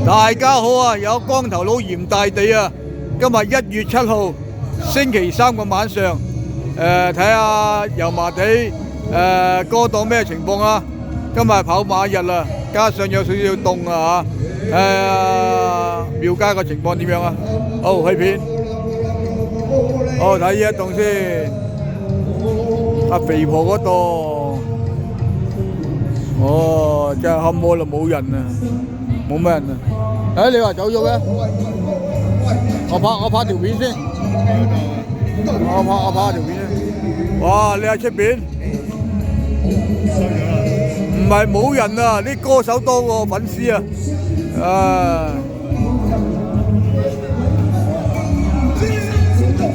大家好啊！有光頭佬鹽大地啊！今日1月7號星期3嘅晚上，睇下油麻地嗰檔咩情況啊！今日跑馬日啦，加上有少少凍啊嚇，廟街個情況點樣啊？好去片，好睇呢一檔先，阿肥婆嗰檔，哦真係冚摩啦，冇人啊！冇咩人啊！你話走咗嘅？我拍條片先。我拍條片先。哇！你喺出邊？唔係冇人啊！啲歌手多過粉絲啊！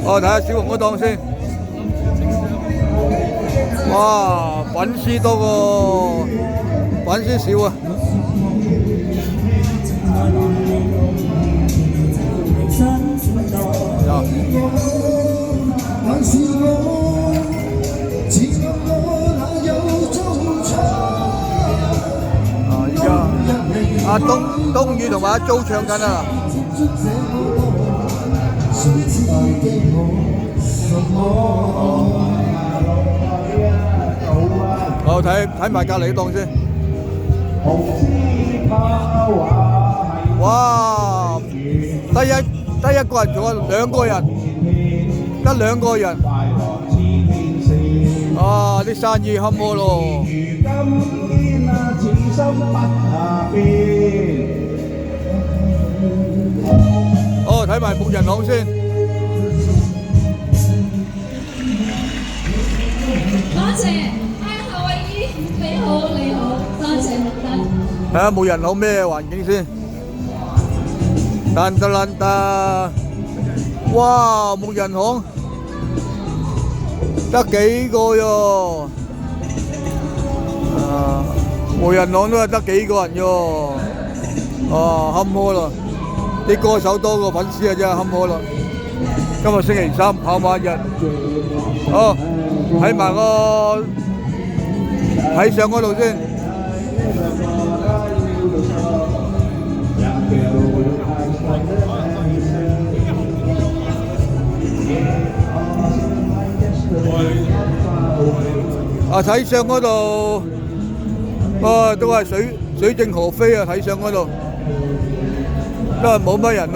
我睇下小紅嗰檔先。哇！粉絲多過粉絲少啊！依家阿東宇同埋阿租唱緊啊！我睇埋隔離檔先。哇！得一個人做啊，兩個人，得兩個人。啊！啲生意冚摩咯。哦，睇埋牧人行先。多謝，夏威夷，你好，多謝麥登。睇下牧人行咩環境先。蘭達，哇！牧人行得幾個喎？牧人行都係得幾個人喎？冚摩啦！啲歌手多過粉絲啊，真係冚摩啦！今日星期3跑馬日，好睇埋個睇相嗰度先。睇相嗰度，都係水靜河飛啊！睇相嗰度都係冇乜人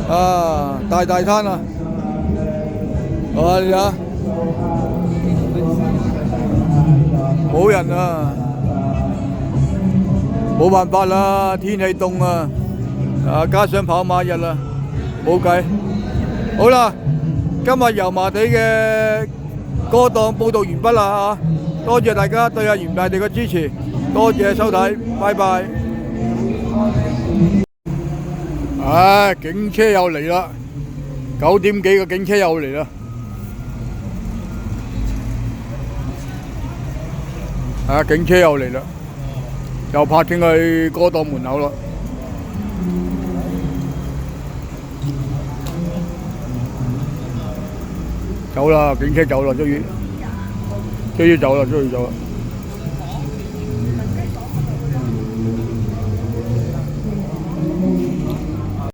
啊！大攤啊！你睇冇人啊！冇辦法啦，天氣凍啊！加上跑馬日啦，冇計。好啦，今日油麻地嘅嗰檔報道完畢啦嚇，多謝大家對阿鹽大地嘅支持，多謝收睇，拜拜。警車又嚟啦，9點幾嘅警車又嚟啦。警車又嚟啦，又泊停去嗰檔門口啦。走啦，警車走啦，終於走啦，終於走啦。